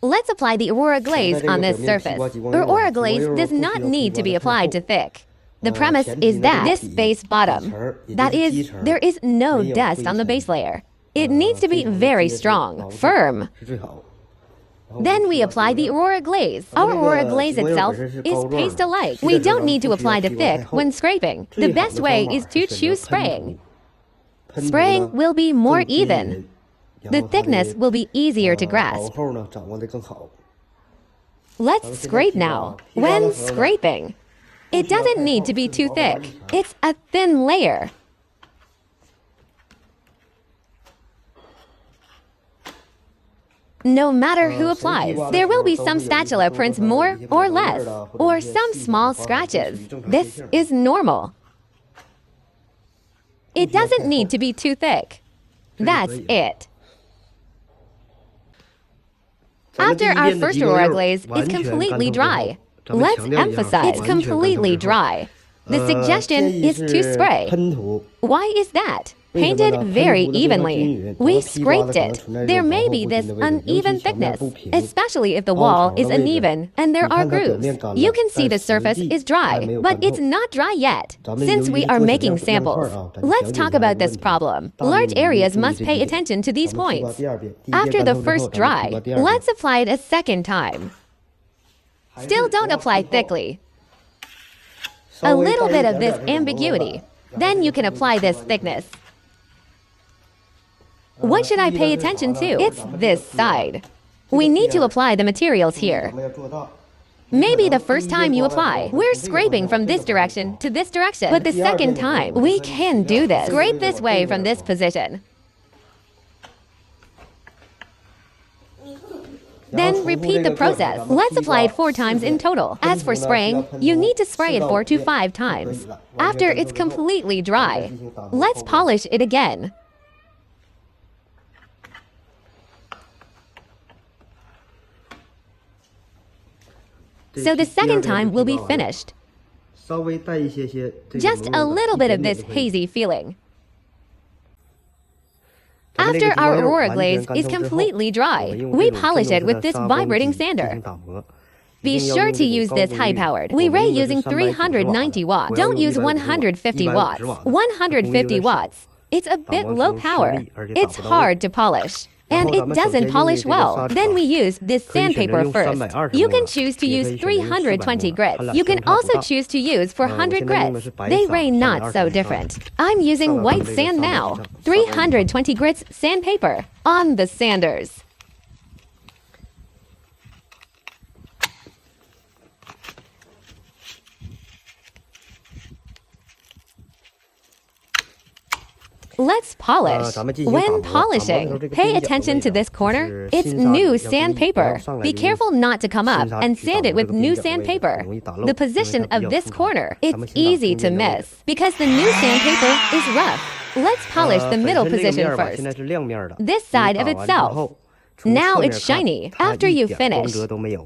Let's apply the aurora glaze on this surface. Aurora glaze does not need to be applied to thick. The premise is that this base bottom, that is, there is no dust on the base layer. It needs to be very strong, firm. Then we apply the aurora glaze. Our aurora glaze itself is paste-alike. We don't need to apply to thick when scraping. The best way is to choose spraying. Spraying will be more even. The thickness will be easier to grasp. Let's scrape now. When scraping, it doesn't need to be too thick. It's a thin layer. No matter who applies, there will be some spatula prints more or less, or some small scratches. This is normal. It doesn't need to be too thick. That's it. After our first aurora glaze is completely dry, let's emphasize it's completely dry. The suggestion is to spray. Why is that? Paint it very evenly. We scraped it. There may be this uneven thickness, especially if the wall is uneven and there are grooves. You can see the surface is dry, but it's not dry yet, since we are making samples. Let's talk about this problem. Large areas must pay attention to these points. After the first dry, let's apply it a second time. Still don't apply thickly. A little bit of this ambiguity. Then you can apply this thickness. What should I pay attention to? It's this side. We need to apply the materials here. Maybe the first time you apply, we're scraping from this direction to this direction. But the second time, we can do this. Scrape this way from this position. Then repeat the process. Let's apply it 4 times in total. As for spraying, you need to spray it 4 to 5 times. After it's completely dry, let's polish it again. So the second time will be finished. Just a little bit of this hazy feeling. After our aurora glaze is completely dry, we polish it with this vibrating sander. Be sure to use this high-powered. We ray using 390 watts. Don't use 150 watts. 150 watts. It's a bit low power. It's hard to polish. And it doesn't polish well. Then we use this sandpaper first. You can choose to use 320 grits. You can also choose to use 400 grits. They ray not so different. I'm using white sand now. 320 grits sandpaper on the sanders. Let's polish. When polishing, pay attention to this corner. It's new sandpaper. Be careful not to come up and sand it with new sandpaper. The position of this corner, it's easy to miss because the new sandpaper is rough. Let's polish the middle position first. This side of itself. Now it's shiny after you finish.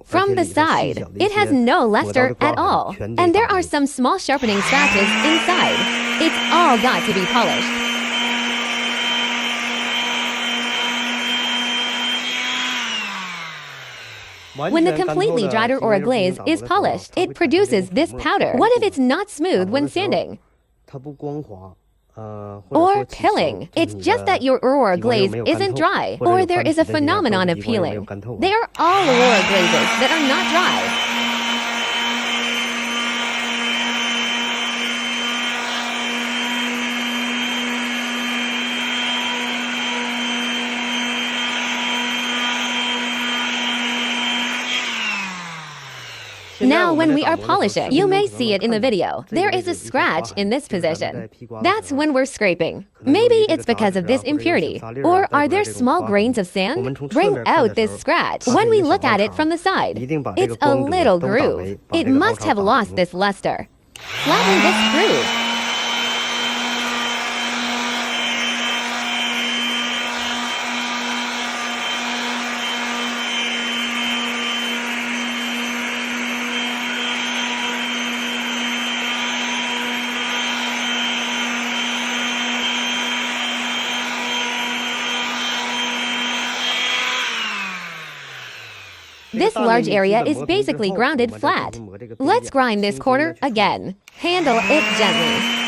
From the side, it has no luster at all. And there are some small sharpening scratches inside. It's all got to be polished. When the completely dried aurora glaze is polished, it produces this powder. What if it's not smooth when sanding? Or pilling. It's just that your aurora glaze isn't dry, or there is a phenomenon of peeling. They are all aurora glazes that are not dry. Now when we are polishing, you may see it in the video. There is a scratch in this position. That's when we're scraping. Maybe it's because of this impurity. Or are there small grains of sand? Bring out this scratch. When we look at it from the side, it's a little groove. It must have lost this luster. Flatten this groove. This large area is basically grounded flat. Let's grind this corner again. Handle it gently.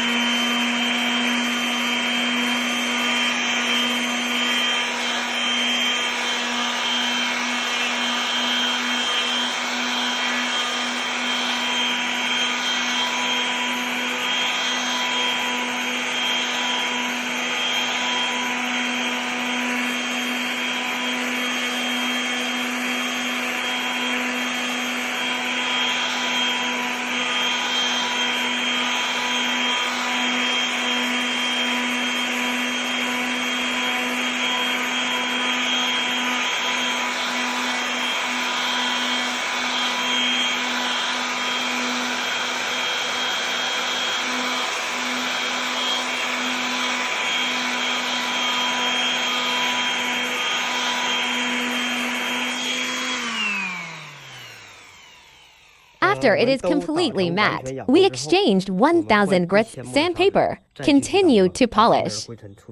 After it is completely matte, we exchanged 1000 grits sandpaper. Continue to polish.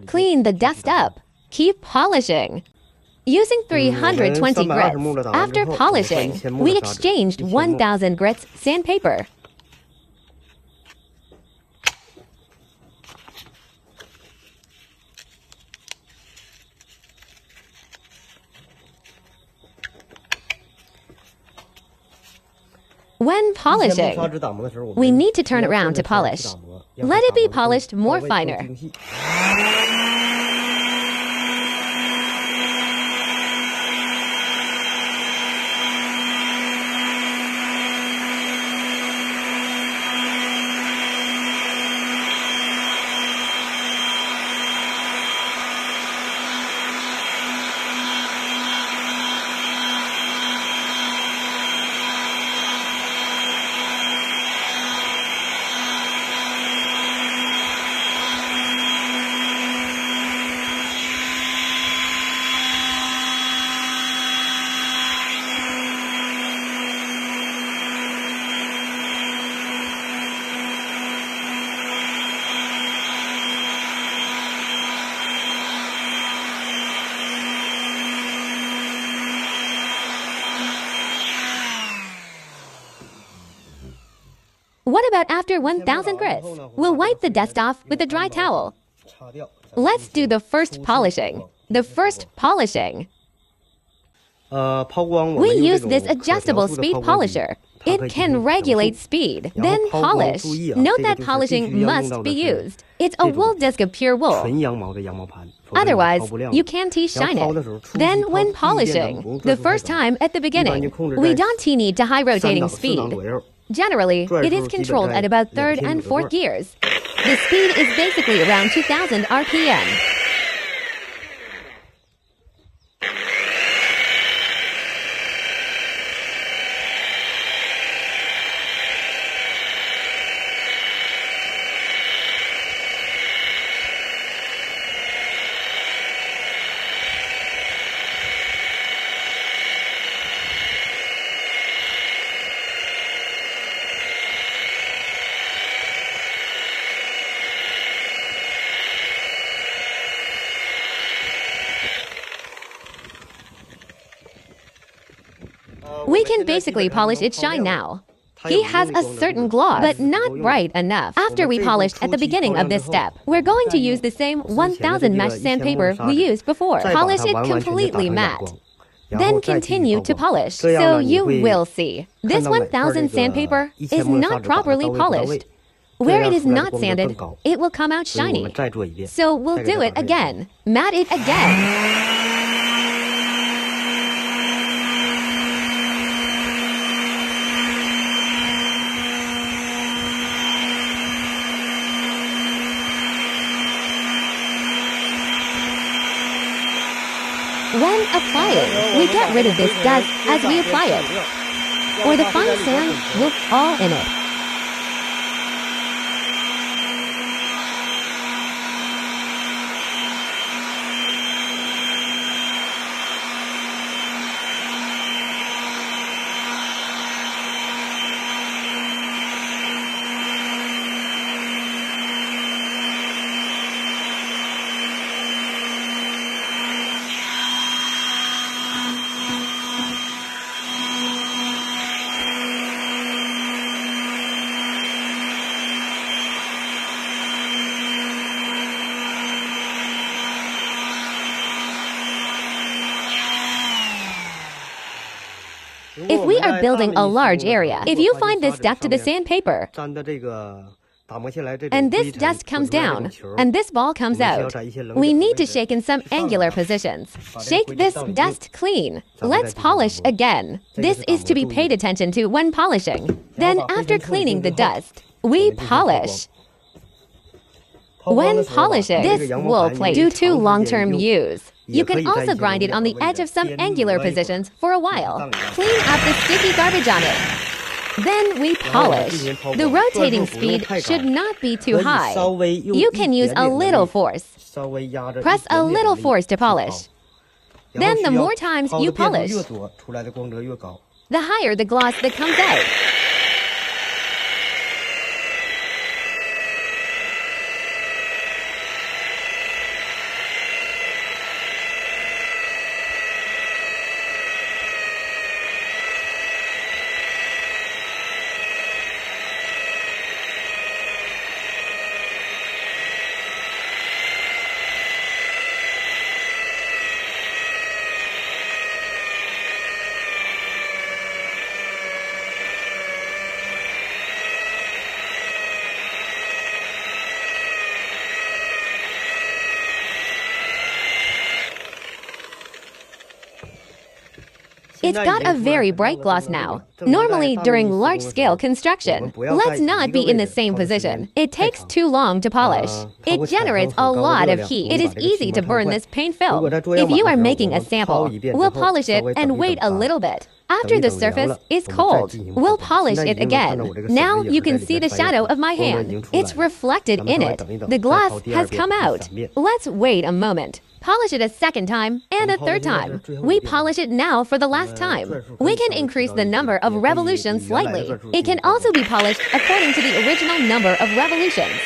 Clean the dust up. Keep polishing. Using 320 grits, after polishing, we exchanged 1000 grits sandpaper. When polishing, we need to turn around to polish. Let it be polished more finer. What about after 1000 grits? We'll wipe the dust off with a dry towel. Let's do the first polishing. The first polishing. We use this adjustable speed polisher. It can regulate speed, then polish. Note that polishing must be used. It's a wool disc of pure wool. Otherwise, you can't shine it. Then when polishing, the first time at the beginning, we don't need to high rotating speed. Generally, it is controlled at about 3rd and 4th gears. The speed is basically around 2000 RPM. We can basically polish its shine now. He has a certain gloss, but not bright enough. After we polished at the beginning of this step, we're going to use the same 1000 mesh sandpaper we used before. Polish it completely matte. Then continue to polish, so you will see. This 1000 sandpaper is not properly polished. Where it is not sanded, it will come out shiny. So we'll do it again. Matte it again. When applying, we get rid of this dust as we apply it, or the fine sand will fall in it. If we are building a large area, if you find this stuck to the sandpaper, and this dust comes down, and this ball comes out, we need to shake in some angular positions. Shake this dust clean. Let's polish again. This is to be paid attention to when polishing. Then after cleaning the dust, we polish. When polishing this wool plate due to long-term use, you can also grind it on the edge of some angular positions for a while. Clean up the sticky garbage on it. Then we polish. The rotating speed should not be too high. You can use a little force. Press a little force to polish. Then the more times you polish, the higher the gloss that comes out. It's got a very bright gloss now. Normally, during large-scale construction, let's not be in the same position. It takes too long to polish. It generates a lot of heat. It is easy to burn this paint film. If you are making a sample, we'll polish it and wait a little bit. After the surface is cold, we'll polish it again. Now you can see the shadow of my hand. It's reflected in it. The gloss has come out. Let's wait a moment. Polish it a second time and a third time. We polish it now for the last time. We can increase the number of revolutions slightly. It can also be polished according to the original number of revolutions.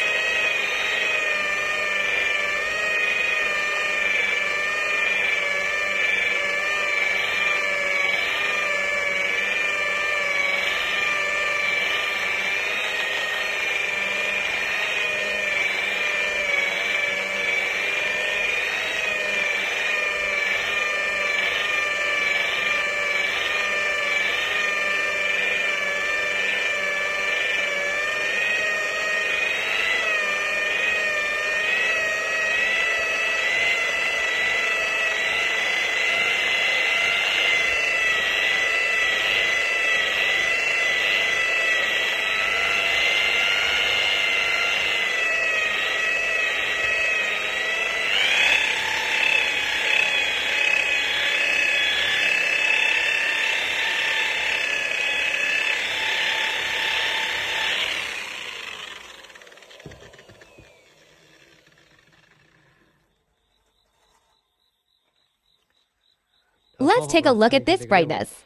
Let's take a look at this brightness.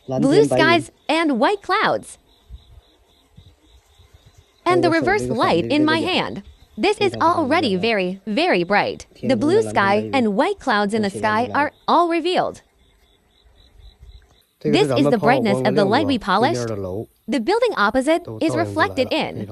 Blue skies and white clouds. And the reverse light in my hand. This is already very, very bright. The blue sky and white clouds in the sky are all revealed. This is the brightness of the light we polished. The building opposite is reflected in.